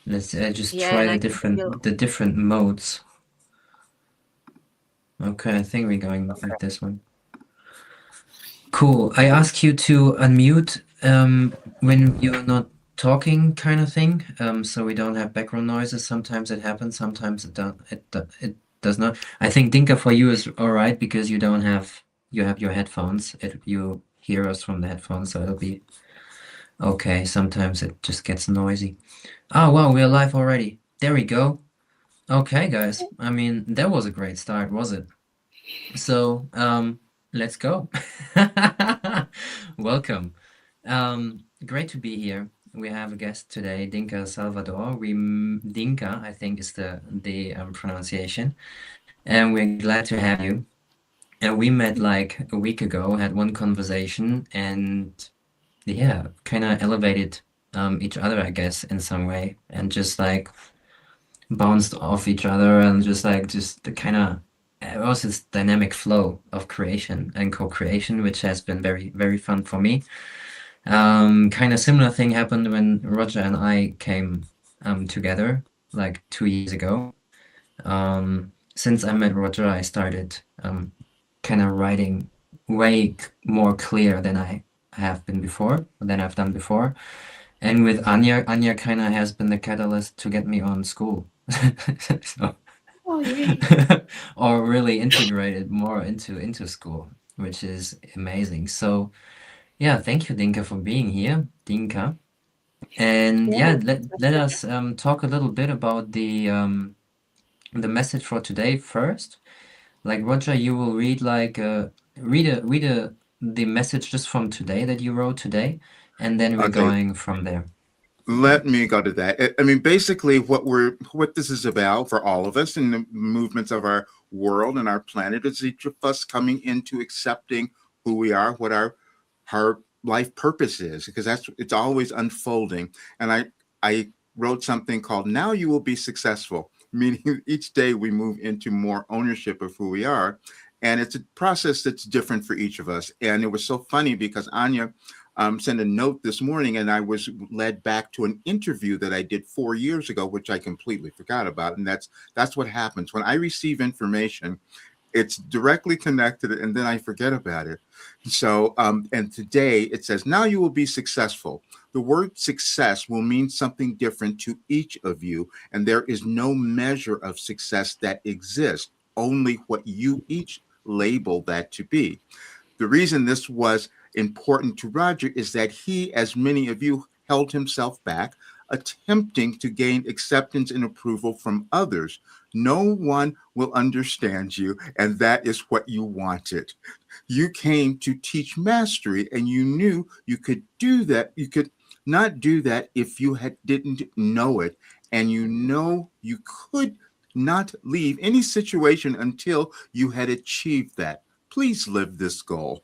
Let's just Yeah, try and I can feel. the different modes. Okay, I think we're going with this one. Cool. I ask you to unmute when you're not talking, kind of thing, so we don't have background noises. Sometimes it happens, sometimes it does not. I think Dinka for you is all right because you have your headphones. You hear us from the headphones, so it'll be okay. Sometimes it just gets noisy. Oh wow, we're live already. There we go. Okay, guys. I mean, that was a great start, was it? So, let's go. Welcome. Great to be here. We have a guest today, Dinka Salvador. Dinka, I think is the pronunciation, and we're glad to have you. And we met like a week ago, had one conversation, and yeah, kind of elevated each other, I guess, in some way, and just like bounced off each other and just the kind of it was this dynamic flow of creation and co-creation, which has been very fun for me. Kind of similar thing happened when Roger and I came together like 2 years ago. Since I met Roger, I started kind of writing more clear than I have been before, than I've done before. And with Anja kind of has been the catalyst to get me on school. So, Oh, yay. or really integrated more into school, which is amazing. So, yeah, thank you, Dinka, for being here, Dinka. And Yeah, yeah, it's my let us pleasure. talk a little bit about the message for today first. Like Roger, you will read read the message just from today that you wrote today, and then we're Okay, going from there. let me go to that. I mean, basically, what this is about for all of us in the movements of our world and our planet is each of us coming into accepting who we are, what our life purpose is, because it's always unfolding. And I wrote something called "Now You Will Be Successful," meaning each day we move into more ownership of who we are. And it's a process that's different for each of us. And it was so funny because Anya sent a note this morning, and I was led back to an interview that I did 4 years ago, which I completely forgot about. And that's what happens when I receive information. It's directly connected, and then I forget about it. So, and today it says, "Now you will be successful." The word success will mean something different to each of you, and there is no measure of success that exists, only what you each label that to be. The reason this was important to Roger is that he, as many of you, held himself back, attempting to gain acceptance and approval from others. No one will understand you, and that is what you wanted. You came to teach mastery, and you knew you could do that. You could not do that if you didn't know it, and you know you could not leave any situation until you had achieved that. Please live this goal.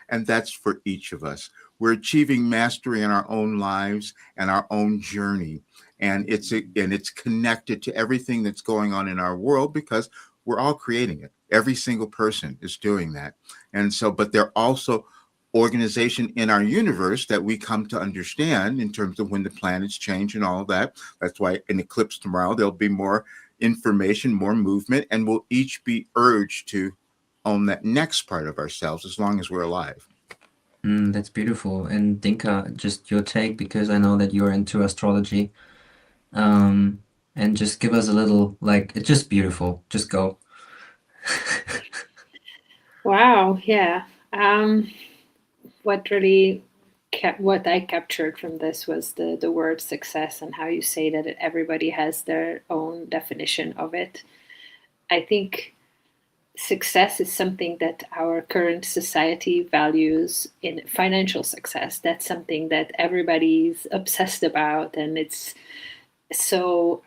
And that's for each of us. We're achieving mastery in our own lives and our own journey. And it's connected to everything that's going on in our world because we're all creating it. Every single person is doing that. And so, but there are also organization in our universe that we come to understand in terms of when the planets change and all of that. That's why an eclipse tomorrow, there'll be more information, more movement, and we'll each be urged to own that next part of ourselves as long as we're alive. That's beautiful. And Dinka, just your take, because I know that you're into astrology. Um, and just give us a little, like, it's just beautiful. Just go. Wow, yeah. Um, what really kept what I captured from this was the word success and how you say that everybody has their own definition of it. I think success is something that our current society values in financial success. That's something that everybody's obsessed about, and it's so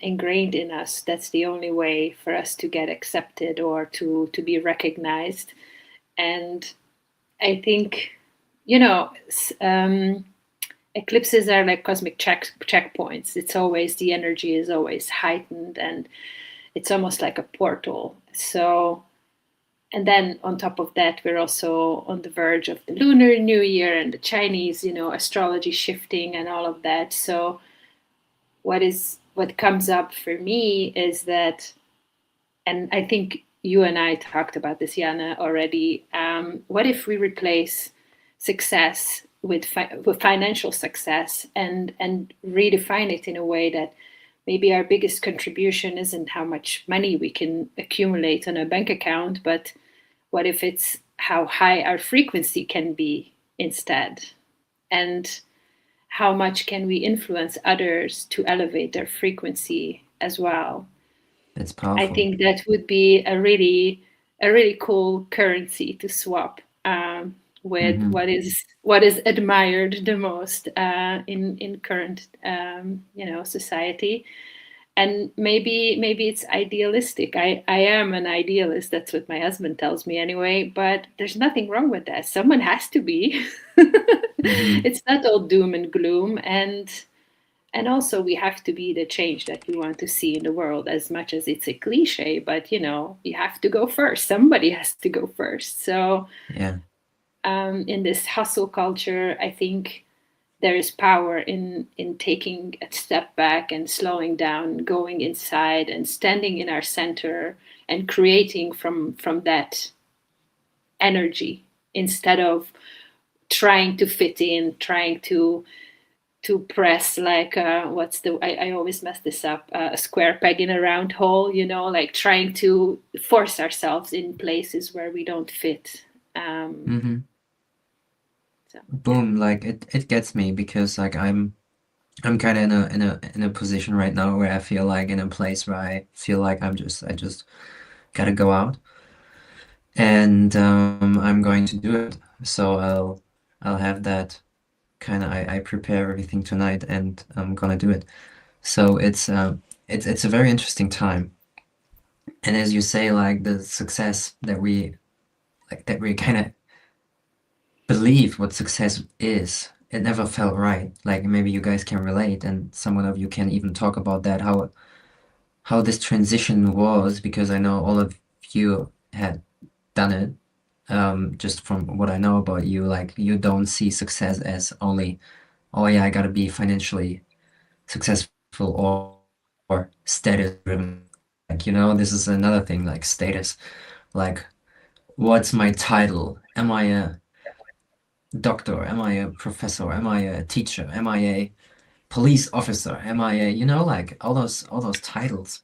ingrained in us. That's the only way for us to get accepted or to be recognized. And I think, you know, eclipses are like cosmic checkpoints. It's always the energy is always heightened, and it's almost like a portal. So, and then on top of that, we're also on the verge of the Lunar New Year and the Chinese, astrology shifting and all of that. So what comes up for me is that, and I think you and I talked about this, Jana, already. What if we replace success with financial success, and redefine it in a way that maybe our biggest contribution isn't how much money we can accumulate on a bank account, but what if it's how high our frequency can be instead? And how much can we influence others to elevate their frequency as well? It's I powerful. think that would be a really cool currency to swap, with Mm-hmm. what is admired the most, in current, society. And maybe it's idealistic. I am an idealist. That's what my husband tells me anyway. But there's nothing wrong with that. Someone has to be. Mm-hmm. It's not all doom and gloom. And also, we have to be the change that we want to see in the world, as much as it's a cliche. But you have to go first. Somebody has to go first. So, Yeah. in this hustle culture, I think there is power in taking a step back and slowing down, going inside and standing in our center and creating from that energy, instead of trying to fit in, trying to press, like, what's I always mess this up, a square peg in a round hole, like trying to force ourselves in places where we don't fit. um Mm-hmm. so yeah. Boom. Like it gets me because like I'm kind of in a position right now where I feel like in a place where I feel like I just gotta go out, and I'm going to do it. So I'll have that kind of I prepare everything tonight, and I'm gonna do it. So it's a very interesting time. And as you say, like the success that we kind of believe what success is, it never felt right. Like maybe you guys can relate, and someone of you can even talk about that, how this transition was, because I know all of you had done it. Just from what I know about you, like you don't see success as only, oh yeah, I gotta be financially successful or status driven. Like, this is another thing, like status. Like, what's my title? Am I a doctor? Am I a professor? Am I a teacher? Am I a police officer? Am I a, like all those titles.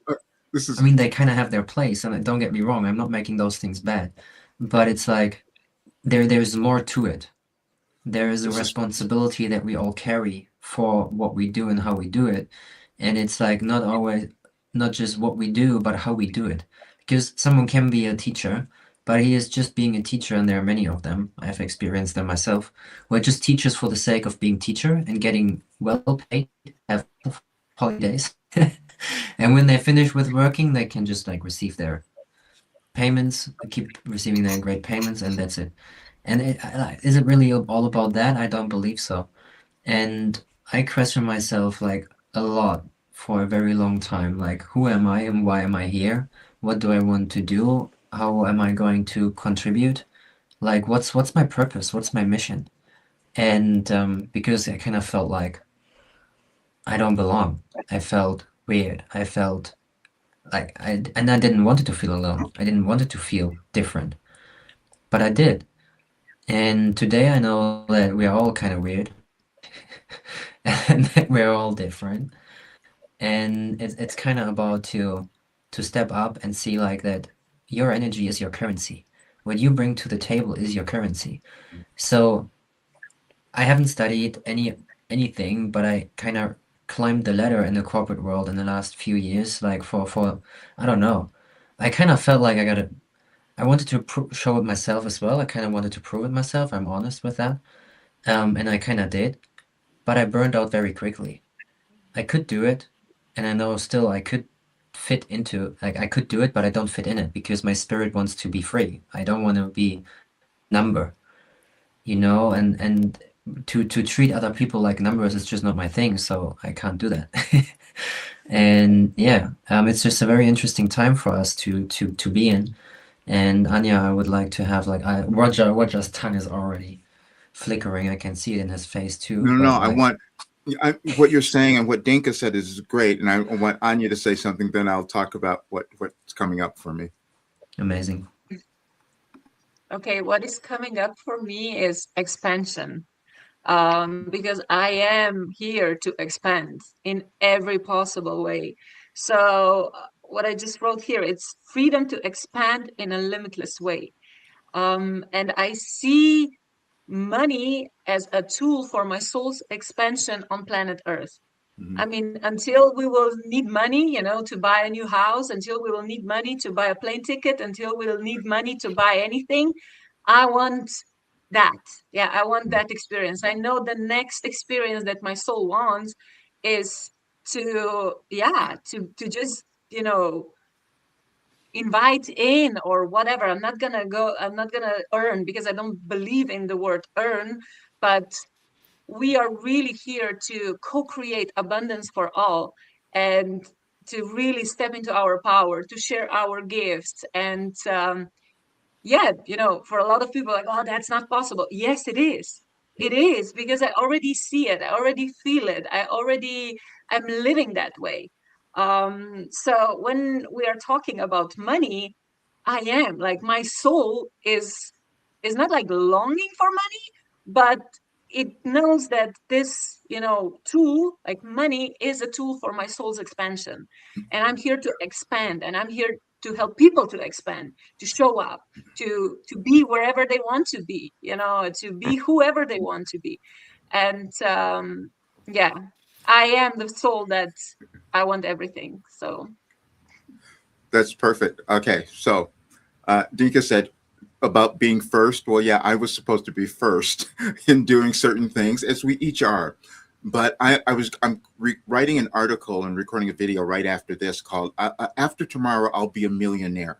This I is mean, they kind of have their place, and don't get me wrong, I'm not making those things bad, but it's like there's more to it. There is a this is responsibility that we all carry for what we do and how we do it, and it's like not just what we do, but how we do it. Because someone can be a teacher, but he is just being a teacher, and there are many of them. I've experienced them myself, who are just teachers for the sake of being teacher and getting well paid, have holidays. And when they finish with working, they can just like receive their payments, keep receiving their great payments, and that's it. And is it really all about that? I don't believe so. And I question myself like a lot for a very long time. Like, who am I and why am I here? What do I want to do? How am I going to contribute? Like, what's my purpose? What's my mission? And because I kind of felt like I don't belong. I felt weird. I felt like I didn't want to feel alone. I didn't want to feel different, but I did. And today I know that we are all kind of weird and that we're all different. And it's kind of about to step up and see like that your energy is your currency. What you bring to the table is your currency. So I haven't studied anything, but I kind of climbed the ladder in the corporate world in the last few years, like for I don't know. I kind of felt like I wanted to show it myself as well. I kind of wanted to prove it myself. I'm honest with that. And I kind of did, but I burned out very quickly. I could do it, and I know still I could fit into, like, I could do it, but I don't fit in it because my spirit wants to be free. I don't want to be number, and to treat other people like numbers is just not my thing, so I can't do that. And yeah, it's just a very interesting time for us to be in. And Anja, I would like to have like Roger's tongue is already flickering. I can see it in his face too, no, no. but like, What you're saying and what Dinka said is great, and I want Anya to say something. Then I'll talk about what's coming up for me. Amazing. Okay, what is coming up for me is expansion. Because I am here to expand in every possible way. So, what I just wrote here, it's freedom to expand in a limitless way. And I see money as a tool for my soul's expansion on planet Earth. Mhm. I mean, until we will need money, to buy a new house, until we will need money to buy a plane ticket, until we will need money to buy anything, I want that. Yeah, I want that experience. I know the next experience that my soul wants is to just, invite in or whatever. I'm not gonna earn, because I don't believe in the word earn, but we are really here to co-create abundance for all, and to really step into our power, to share our gifts. And yeah, for a lot of people, like, oh, that's not possible. Yes, it is. It is, because I already see it. I already feel it. I'm living that way. So when we are talking about money, I am like, my soul is not like longing for money, but it knows that this, tool, like money, is a tool for my soul's expansion. And I'm here to expand, and I'm here to help people to expand, to show up, to be wherever they want to be, to be whoever they want to be. And yeah, I am the soul that I want everything. So That's perfect. Okay, so Dinka said about being first. Well, yeah, I was supposed to be first in doing certain things, as we each are. But I'm writing an article and recording a video right after this called "After Tomorrow I'll Be a Millionaire,"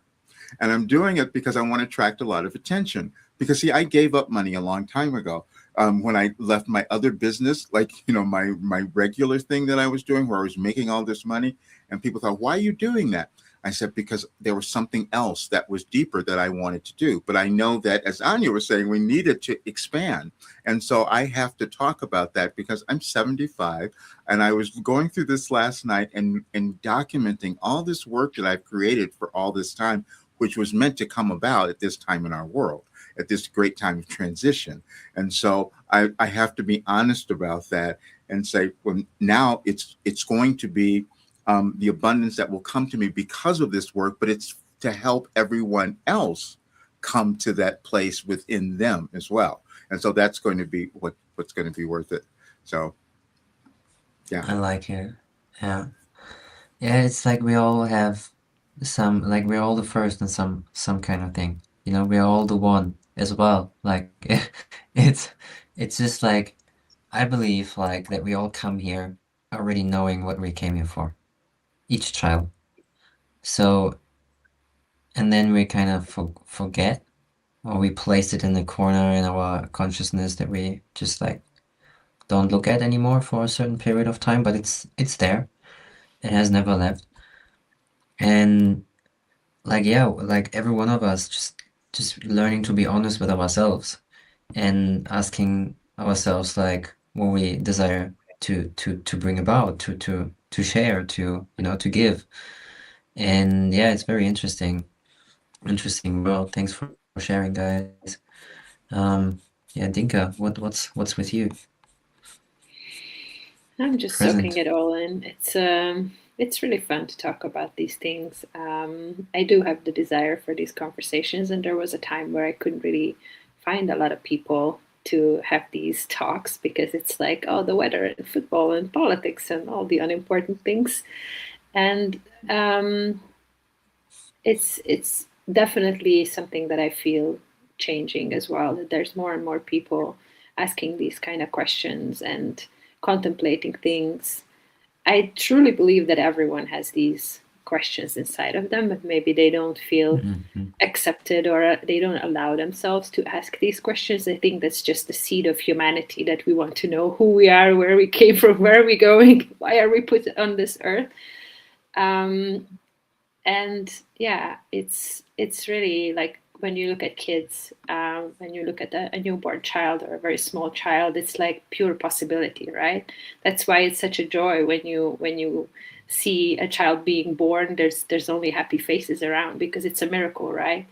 and I'm doing it because I want to attract a lot of attention. Because see, I gave up money a long time ago. When I left my other business, like my regular thing that I was doing, where I was making all this money, and people thought, "Why are you doing that?" I said, because there was something else that was deeper that I wanted to do. But I know that, as Anya was saying, we needed to expand. And so I have to talk about that because I'm 75, and I was going through this last night and documenting all this work that I've created for all this time, which was meant to come about at this time in our world, at this great time of transition. And so I have to be honest about that and say, well, now it's going to be the abundance that will come to me because of this work, but it's to help everyone else come to that place within them as well. And so that's going to be what's going to be worth it. So, yeah. I like it. Yeah. Yeah, it's like we all have like we're all the first in some kind of thing. We're all the one as well. Like it's it's just like I believe like that we all come here already knowing what we came here for. Each child. So, and then we kind of forget, or we place it in the corner in our consciousness that we just like don't look at anymore for a certain period of time, but it's there. It has never left. And like yeah, like every one of us just learning to be honest with ourselves and asking ourselves like what we desire to bring about, to share, to give. And yeah, it's very interesting world. Thanks for sharing, guys. Yeah, Dinka, what's with you? I'm just Present. soaking it all in. It's really fun to talk about these things. I do have the desire for these conversations, and there was a time where I couldn't really find a lot of people to have these talks because it's like, oh, the weather and football and politics and all the unimportant things. And it's definitely something that I feel changing as well. That there's more and more people asking these kind of questions and contemplating things. I truly believe that everyone has these questions inside of them, but maybe they don't feel accepted or they don't allow themselves to ask these questions. I think that's just the seed of humanity, that we want to know who we are, where we came from, where are we going, why are we put on this earth. And yeah, it's really like when you look at kids, when you look at a newborn child or a very small child, it's like pure possibility, right? That's why it's such a joy when you see a child being born. There's only happy faces around because it's a miracle, right?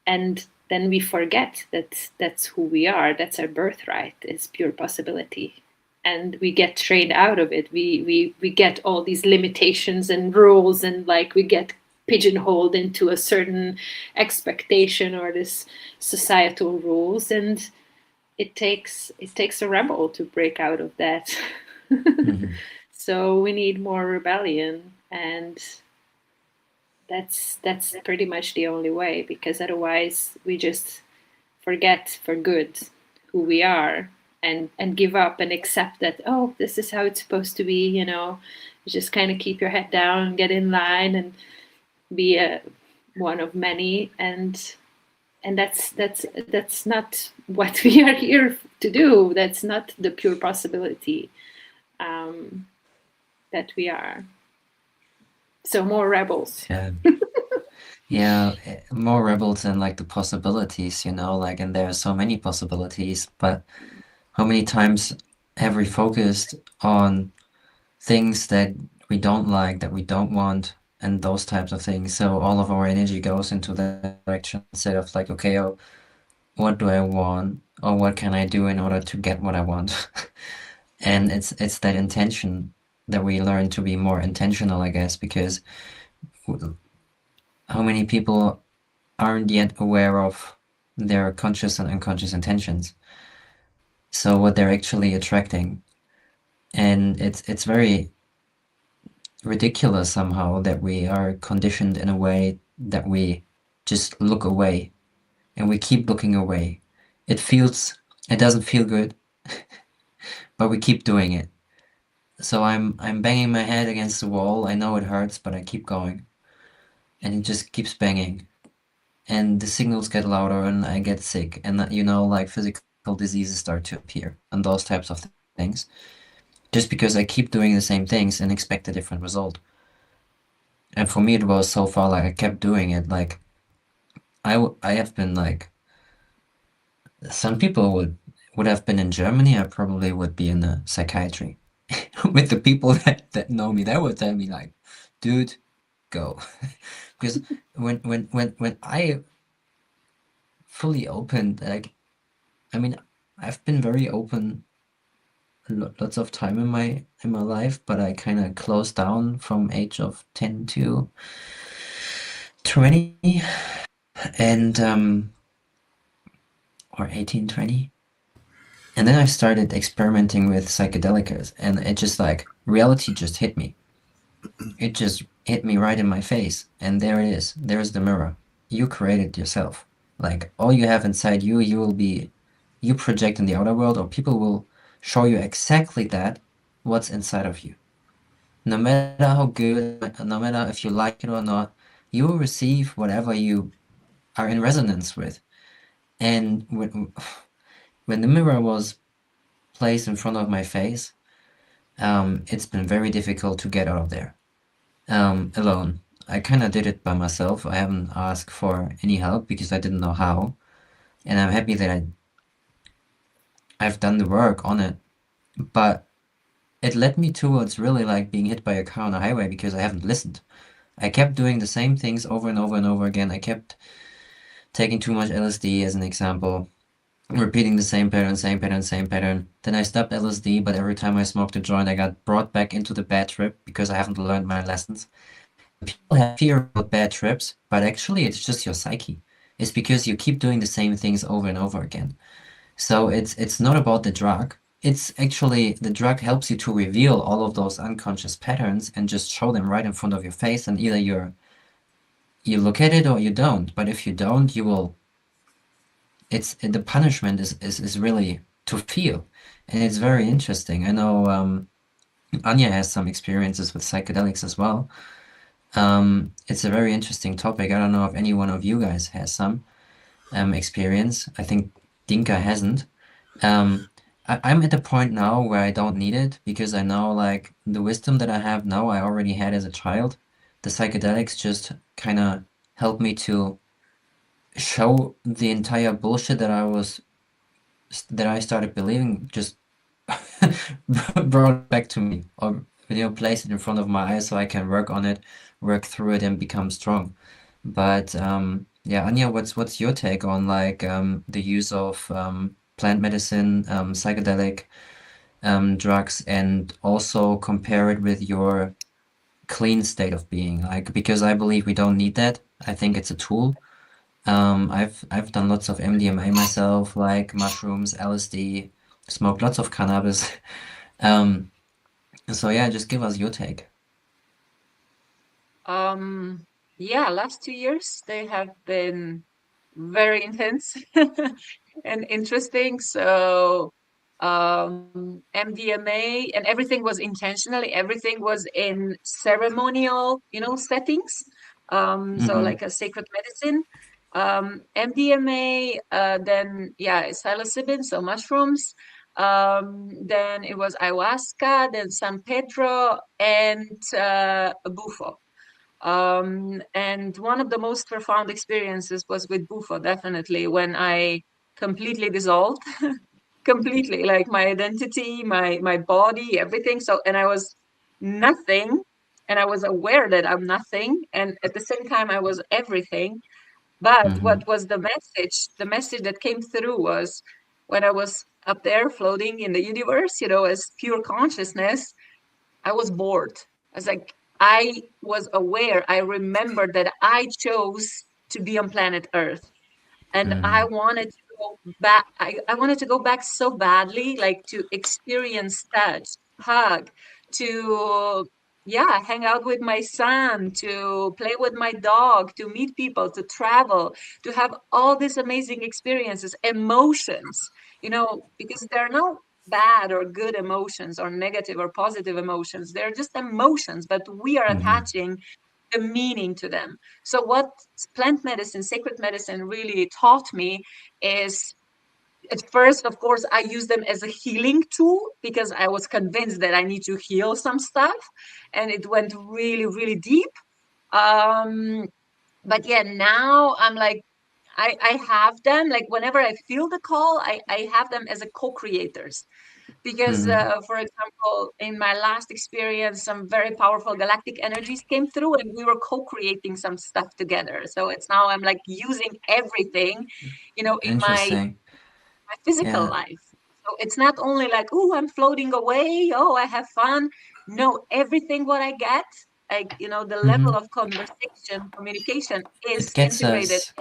And then we forget that that's who we are. That's our birthright. Is pure possibility, and we get trained out of it. We get all these limitations and rules, and like we get pigeonholed into a certain expectation or this societal rules, and it takes a rebel to break out of that. Mhm. So we need more rebellion, and that's pretty much the only way, because otherwise we just forget for good who we are, and give up and accept that, oh, this is how it's supposed to be, you just kind of keep your head down, get in line, and be one of many, and that's not what we are here to do. That's not the pure possibility um, that we are. So more rebels. Yeah. Yeah, more rebels and like the possibilities, like, and there are so many possibilities, but how many times have we focused on things that we don't like, that we don't want, and those types of things? So all of our energy goes into that direction instead of like, okay, oh, what do I want, or what can I do in order to get what I want? And it's that intention that we learn to be more intentional, I guess, because how many people aren't yet aware of their conscious and unconscious intentions. So what they're actually attracting. And it's very ridiculous somehow that we are conditioned in a way that we just look away and we keep looking away. It doesn't feel good, but we keep doing it. So I'm banging my head against the wall. I know it hurts, but I keep going. And it just keeps banging. And the signals get louder and I get sick. And like physical diseases start to appear and those types of things. Just because I keep doing the same things and expect a different result. And for me, it was so far like I kept doing it. Like I have been like, some people would have been in Germany. I probably would be in a psychiatry with the people that know me. They would tell me like, dude, go. Because when I fully opened, like, I mean, I've been very open lots of time in my life, but I kind of closed down from age of 10 to 20 and or 18, 20. And then I started experimenting with psychedelics, and it just like reality just hit me. It just hit me right in my face, and there it is. There's the mirror. You created yourself. Like all you have inside you, you project in the outer world, or people will show you exactly that what's inside of you. No matter how good, no matter if you like it or not, you will receive whatever you are in resonance with. And when the mirror was placed in front of my face, it's been very difficult to get out of there alone. I kind of did it by myself. I haven't asked for any help because I didn't know how. And I'm happy that I've done the work on it. But it led me towards really like being hit by a car on a highway because I haven't listened. I kept doing the same things over and over and over again. I kept taking too much LSD as an example, repeating the same pattern, same pattern, same pattern. Then I stopped LSD, but every time I smoked a joint, I got brought back into the bad trip because I haven't learned my lessons. People have fear about bad trips, but actually it's just your psyche. It's because you keep doing the same things over and over again. So it's not about the drug. It's actually the drug helps you to reveal all of those unconscious patterns and just show them right in front of your face, and either you look at it or you don't. But if you don't, you will. The punishment is really to feel, and it's very interesting. I know Anja has some experiences with psychedelics as well. It's a very interesting topic. I don't know if any one of you guys has some experience. I think Dinka hasn't. Um, I'm at the point now where I don't need it because I know like the wisdom that I have now I already had as a child. The psychedelics just kind of help me to show the entire bullshit that I started believing, just brought it back to me, or place it in front of my eyes so I can work on it, work through it, and become strong. But yeah, Anja, what's your take on like the use of plant medicine, psychedelic drugs, and also compare it with your clean state of being? Like, because I believe we don't need that. I think it's a tool. I've done lots of MDMA myself, like mushrooms, LSD, smoked lots of cannabis. Um, so yeah, just give us your take. Yeah, last 2 years they have been very intense and interesting. So, MDMA and everything was intentionally, everything was in ceremonial, settings. So Mm-hmm. like a sacred medicine. MDMA, then yeah, psilocybin, so mushrooms. Then it was ayahuasca, then San Pedro, and bufo. And one of the most profound experiences was with bufo, definitely, when I completely dissolved, completely, like my identity, my body, everything. So, and I was nothing, and I was aware that I'm nothing, and at the same time I was everything. But Mm-hmm. what was the message? The message that came through was when I was up there floating in the universe, as pure consciousness, I was bored. I was like, I was aware. I remembered that I chose to be on planet Earth, and I Mm-hmm. wanted to go back. I wanted to go back so badly, like to experience touch, hug, to yeah, hang out with my son, to play with my dog, to meet people, to travel, to have all these amazing experiences, emotions, because there are no bad or good emotions or negative or positive emotions. They're just emotions, but we are Mm-hmm. attaching the meaning to them. So what plant medicine, sacred medicine really taught me is, at first, of course, I used them as a healing tool because I was convinced that I need to heal some stuff, and it went really, really deep. Um, but yeah, now I'm like, I have them, like whenever I feel the call, I have them as a co-creators. Because, Mm-hmm. for example, in my last experience, some very powerful galactic energies came through and we were co-creating some stuff together. So it's now I'm like using everything, in Interesting. my physical Yeah. life. So it's not only like, oh, I'm floating away, oh, I have fun. No, everything what I get, like, the level Mm-hmm. of conversation, communication It is gets integrated. us.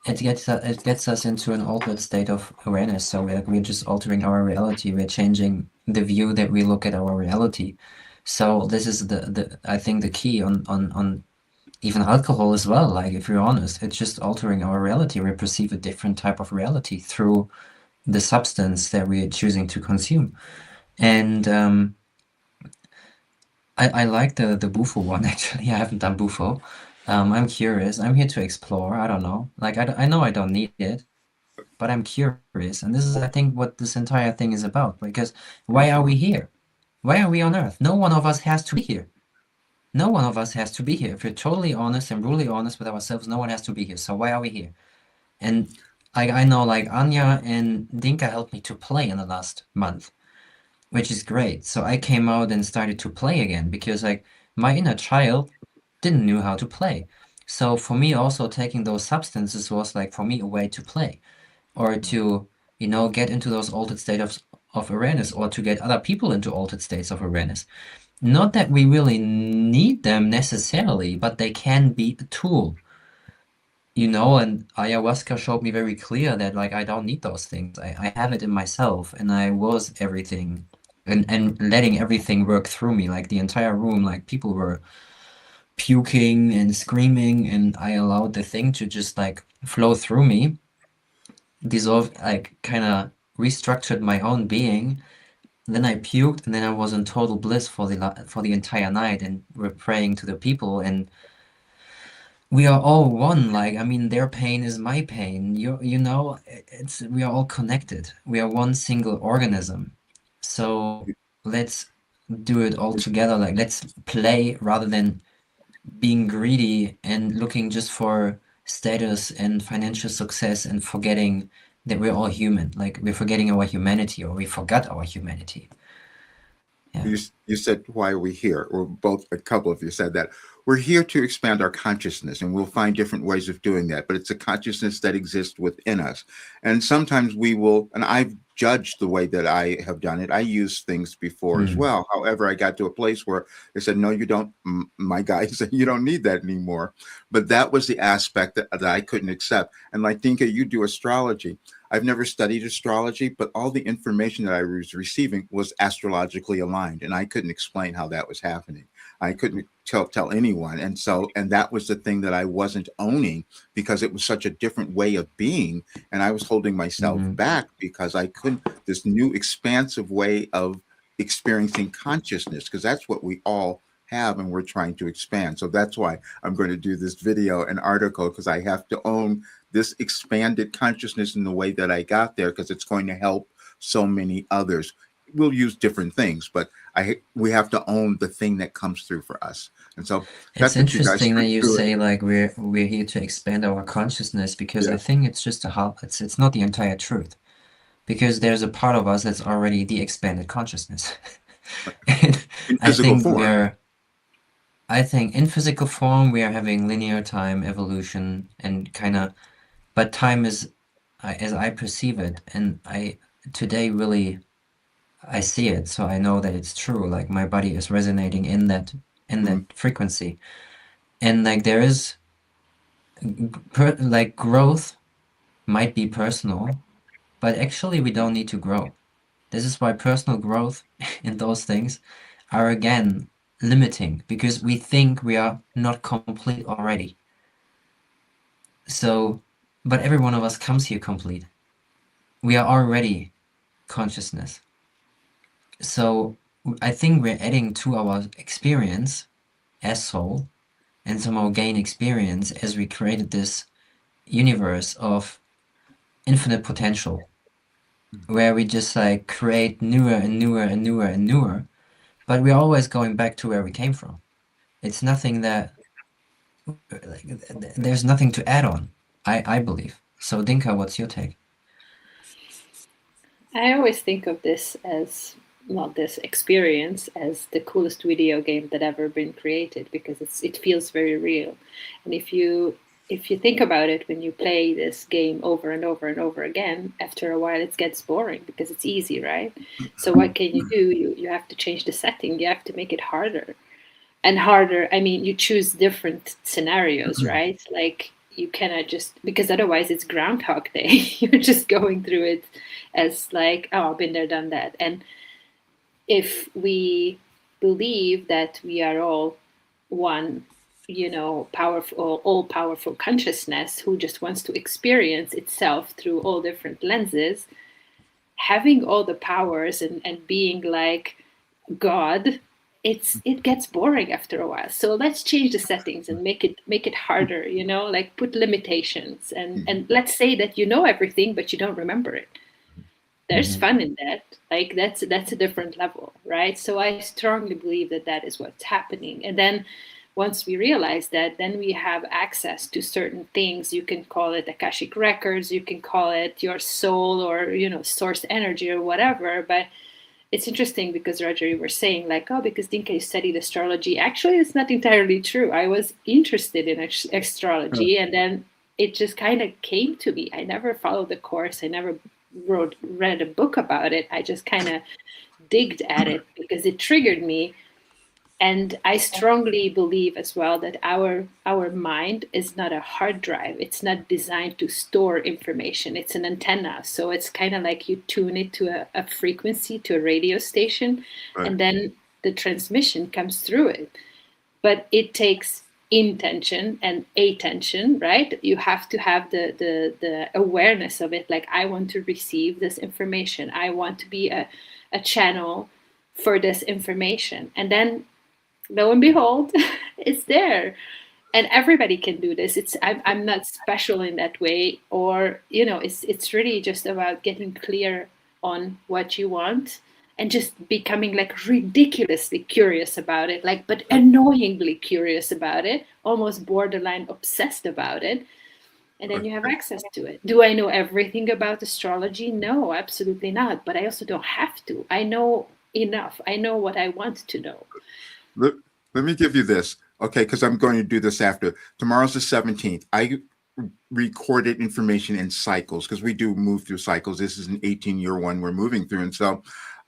It gets us into an altered state of awareness. So we're just altering our reality. We're changing the view that we look at our reality. So this is the I think the key on even alcohol as well. Like if you're honest, it's just altering our reality. We perceive a different type of reality through the substance that we're choosing to consume. And I like the Bufo one actually. I haven't done Bufo. I'm curious. I'm here to explore. I don't know. Like I know I don't need it, but I'm curious. And this is, I think, what this entire thing is about. Because why are we here? Why are we on Earth? No one of us has to be here. No one of us has to be here. If we're totally honest and brutally honest with ourselves, no one has to be here. So why are we here? And I know like Anja and Dinka helped me to play in the last month, which is great. So I came out and started to play again because like my inner child didn't know how to play. So for me also taking those substances was like for me a way to play or to, get into those altered states of awareness or to get other people into altered states of awareness. Not that we really need them necessarily, but they can be a tool. And ayahuasca showed me very clear that like I don't need those things. I have it in myself and I was everything and letting everything work through me, like the entire room, like people were puking and screaming and I allowed the thing to just like flow through me, dissolve, like kind of restructured my own being. Then I puked and then I was in total bliss for the entire night and we're praying to the people and we are all one. Like, I mean, their pain is my pain. We are all connected. We are one single organism. So let's do it all together. Like, let's play rather than being greedy and looking just for status and financial success and forgetting that we're all human. Like we're forgetting our humanity, or we forgot our humanity. Yeah. You said, why are we here? Or both, a couple of you said that. We're here to expand our consciousness, and we'll find different ways of doing that. But it's a consciousness that exists within us. And sometimes we will, and I've judged the way that I have done it. I used things before as well. However, I got to a place where they said, no, you don't. My guy said, you don't need that anymore. But that was the aspect that I couldn't accept. And like Dinka, you do astrology. I've never studied astrology, but all the information that I was receiving was astrologically aligned, and I couldn't explain how that was happening. I couldn't tell anyone, and that was the thing that I wasn't owning, because it was such a different way of being, and I was holding myself back because I couldn't. This new expansive way of experiencing consciousness, because that's what we all have and we're trying to expand. So that's why I'm going to do this video and article, because I have to own this expanded consciousness in the way that I got there, because it's going to help so many others. We'll use different things, but we have to own the thing that comes through for us. And so it's interesting that you say like we're here to expand our consciousness, because I think it's just it's not the entire truth, because there's a part of us that's already the expanded consciousness. In physical form. I think in physical form we are having linear time evolution and kind of, but time is, as I perceive it, and today really I see it, so I know that it's true. Like my body is resonating in that frequency, and like there is like growth might be personal, but actually we don't need to grow. This is why personal growth in those things are again limiting, because we think we are not complete already. So, but every one of us comes here complete. We are already consciousness. So I think we're adding to our experience as soul, and somehow gain experience as we created this universe of infinite potential, where we just like create newer and newer and newer and newer, but we're always going back to where we came from. It's nothing that, like, there's nothing to add on, I believe. So Dinka, what's your take? I always think of this as, well, this experience as the coolest video game that ever been created, because it feels very real. And if you think about it, when you play this game over and over and over again, after a while it gets boring because it's easy, right? So what can you do? You have to change the setting. You have to make it harder and harder. I mean, you choose different scenarios, right? Like you cannot just, because otherwise it's Groundhog Day. You're just going through it as like, oh, I've been there, done that. And if we believe that we are all one, powerful, all powerful consciousness who just wants to experience itself through all different lenses, having all the powers and being like God, it gets boring after a while. So let's change the settings and make it harder, like put limitations, and let's say that you know everything but you don't remember it. There's fun in that. Like that's a different level, right? So I strongly believe that is what's happening. And then once we realize that, then we have access to certain things. You can call it Akashic records, you can call it your soul, or source energy or whatever. But it's interesting because, Roger, you were saying like, oh, because Dinka studied astrology. Actually, it's not entirely true. I was interested in astrology, and then it just kind of came to me. I never followed the course. I never read a book about it. I just kind of digged at it because it triggered me. And I strongly believe as well that our mind is not a hard drive. It's not designed to store information. It's an antenna. So it's kind of like you tune it to a frequency, to a radio station, right, and then the transmission comes through it. But it takes intention and attention, right? You have to have the awareness of it. Like, I want to receive this information. I want to be a channel for this information. And then lo and behold, it's there. And everybody can do this. I'm not special in that way, or it's really just about getting clear on what you want and just becoming like ridiculously curious about it, like, but annoyingly curious about it, almost borderline obsessed about it. And then you have access to it. Do I know everything about astrology? No, absolutely not. But I also don't have to. I know enough. I know what I want to know. Let, let me give you this, okay? Because I'm going to do this after. Tomorrow's the 17th. I recorded information in cycles because we do move through cycles. This is an 18-year one we're moving through. And so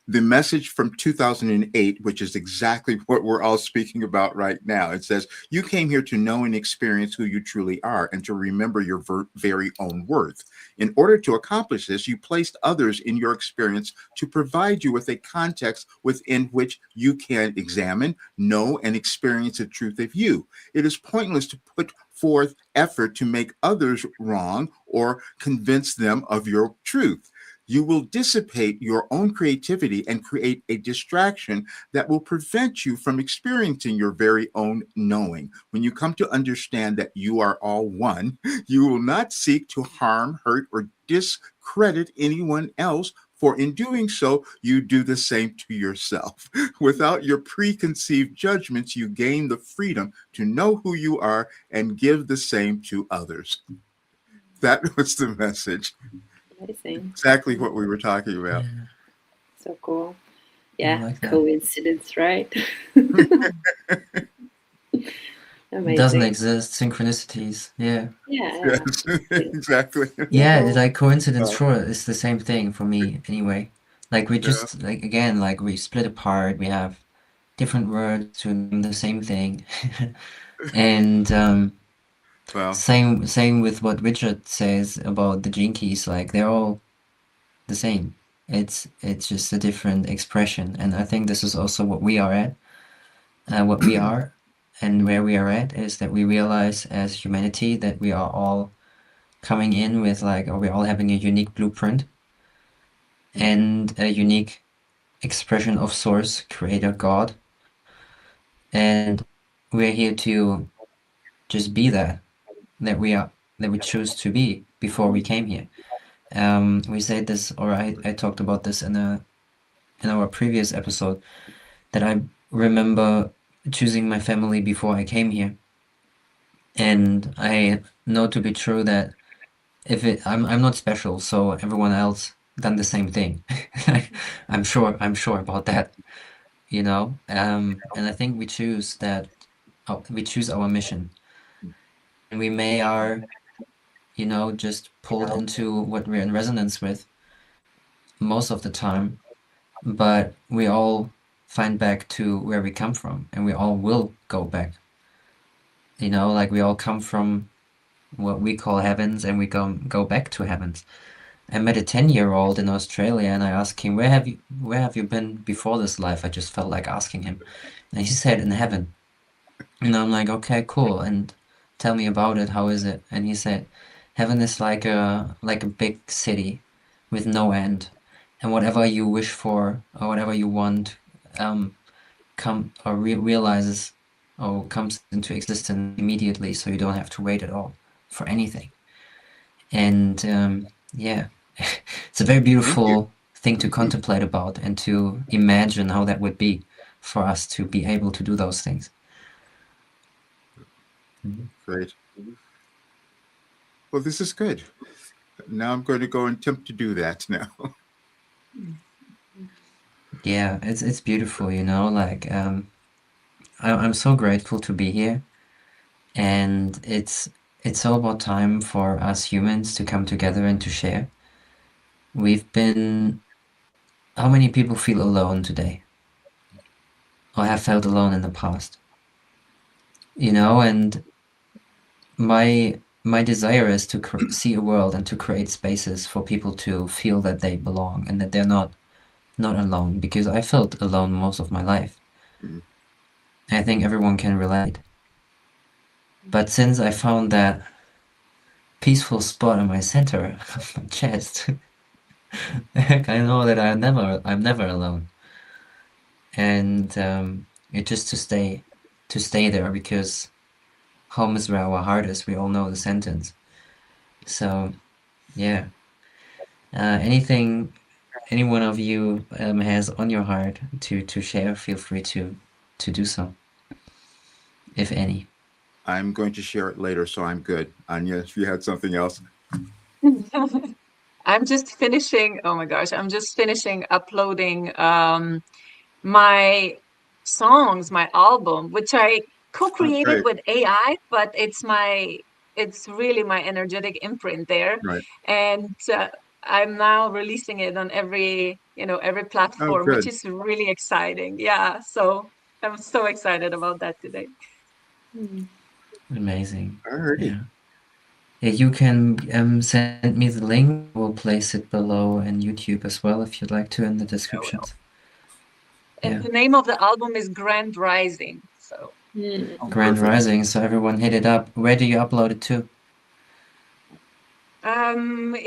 the message from 2008, which is exactly what we're all speaking about right now, it says, you came here to know and experience who you truly are and to remember your very own worth. In order to accomplish this, you placed others in your experience to provide you with a context within which you can examine, know, and experience the truth of you. It is pointless to put forth effort to make others wrong or convince them of your truth. You will dissipate your own creativity and create a distraction that will prevent you from experiencing your very own knowing. When you come to understand that you are all one, you will not seek to harm, hurt, or discredit anyone else, for in doing so, you do the same to yourself. Without your preconceived judgments, you gain the freedom to know who you are and give the same to others. That was the message. Amazing. Exactly what we were talking about. Yeah, So cool. I Yeah, like that. coincidence, right? It doesn't Amazing. exist. Synchronicities. Yeah. Yeah, yeah. Yes, exactly. Yeah, Cool. like coincidence, Wow. sure, it's the same thing for me anyway. Like we Yeah. just like again, like we split apart, we have different words to name the same thing. And Well, same with what Richard says about the gene keys, like they're all the same. It's just a different expression. And I think this is also what we are at. What we are and where we are at is that we realize as humanity that we are all coming in with like, or we're all having a unique blueprint and a unique expression of source, creator, God. And we're here to just be that we are, that we choose to be before we came here. We said this, or I talked about this in our previous episode, that I remember choosing my family before I came here. And I know to be true that I'm not special, so everyone else done the same thing. I'm sure about that, you know. And I think we choose that we choose our mission, and we may are, you know, just pulled into what we're in resonance with most of the time, but we all find back to where we come from, and we all will go back. You know, like we all come from what we call heavens, and we go back to heavens. I met a 10-year-old in Australia and I asked him, where have you been before this life? I just felt like asking him. And he said, in heaven. And I'm like, okay, cool. And tell me about it. How is it? And he said, heaven is like a big city with no end. And whatever you wish for or whatever you want, come or realizes or comes into existence immediately, so you don't have to wait at all for anything. And yeah, it's a very thank you. beautiful thing to contemplate about and to imagine how that would be for us to be able to do those things. Great. Well, this is good. Now I'm going to go and attempt to do that now. Yeah, it's beautiful, you know, like I'm so grateful to be here, and it's all about time for us humans to come together and to share. We've been, how many people feel alone today or have felt alone in the past? You know, and my desire is to see a world and to create spaces for people to feel that they belong and that they're not alone, because I felt alone most of my life. Mhm. I think everyone can relate. But since I found that peaceful spot in my center of my chest, I know that I'm never alone. And it's just to stay there, because home is where our heart is. We all know the sentence. So yeah. Anything any one of you has on your heart to share, feel free to do so, if any. I'm going to share it later, so I'm good. Anja, if you had something else. I'm just finishing, oh my gosh, I'm just finishing uploading my songs, my album, which I Oh, co-created great. with AI, but it's really my energetic imprint there. Right. And I'm now releasing it on every Oh, platform, which good. is really exciting. Yeah, so I'm so excited about that today. Amazing. Alrighty. Yeah. Yeah, you can send me the link. I will place it below in YouTube as well if you'd like to in the descriptions. And Yeah. the name of the album is Grand Rising. So Oh, Grand perfect. Rising, so everyone hit it up. Where do you upload it to?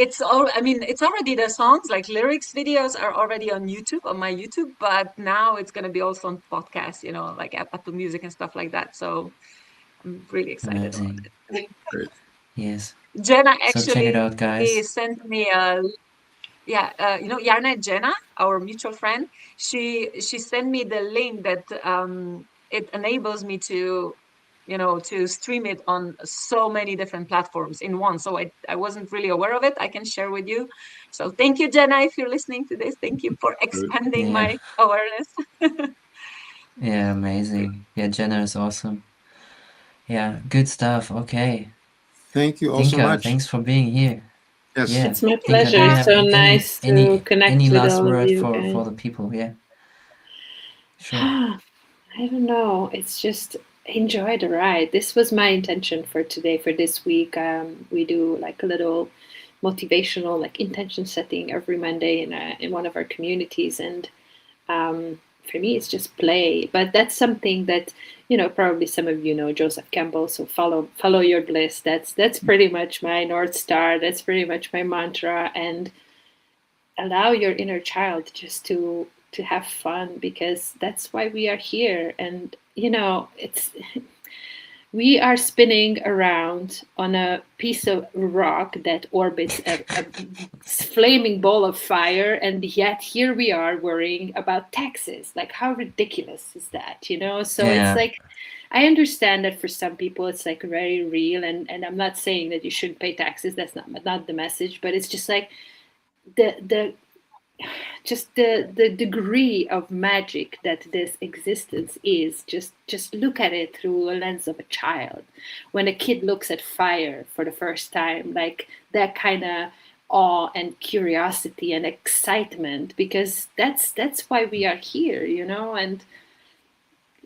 it's all, I mean, it's already the songs, like lyrics videos are already on YouTube, on my YouTube, but now it's going to be also on podcasts, like Apple Music and stuff like that. So I'm really excited about Amazing. it. Great. Yes. Jenna So check it actually out, guys. sent me a, yeah, Jarne, Jenna, our mutual friend, she sent me the link that it enables me to to stream it on so many different platforms in one. So I wasn't really aware of it. I can share with you. So thank you, Jenna, if you're listening to this. Thank you for Good. expanding Yeah. my awareness. Yeah, amazing. Yeah, Jenna is awesome. Yeah, good stuff. Okay. Thank you all so Dinka, much. thanks for being here. Yes. Yeah. It's my Thank you, Dinka, do you pleasure. Dinka. have So nice to any connect with last all of word you for guys. the people? Yeah. Sure. I don't know. It's just enjoy the ride. This was my intention for today, for this week. We do like a little motivational, like intention setting every Monday in one of our communities, and for me, it's just play. But that's something that probably some of you know Joseph Campbell. So follow your bliss. That's pretty much my north star. That's pretty much my mantra, and allow your inner child just to have fun, because that's why we are here. And it's we are spinning around on a piece of rock that orbits a flaming ball of fire, and yet here we are worrying about taxes. Like, how ridiculous is that? So it's Yeah. like, I understand that for some people it's like very real, and I'm not saying that you shouldn't pay taxes. That's not the message, but it's just like the just the degree of magic that this existence is. Just look at it through a lens of a child. When a kid looks at fire for the first time, like that kind of awe and curiosity and excitement, because that's why we are here, and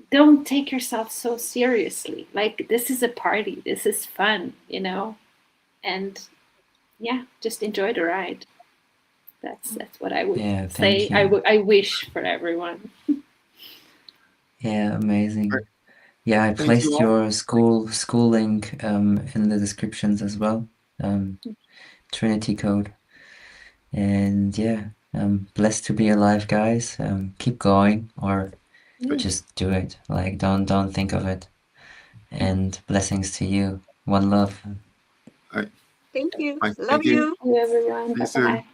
don't take yourself so seriously. Like, this is a party, this is fun, and yeah, just enjoy the ride. That's what I would Yeah, say. thank you. I wish for everyone. Yeah, All amazing. right. Yeah, I Thank you placed all. your school link in the descriptions as well. Trinity code. And yeah, blessed to be alive, guys. Keep going or Good. just do it. Like, don't think of it. And blessings to you. One love. All right. Thank you. Bye. Love Thank you. you. Thank you, everyone. See you Bye soon. bye.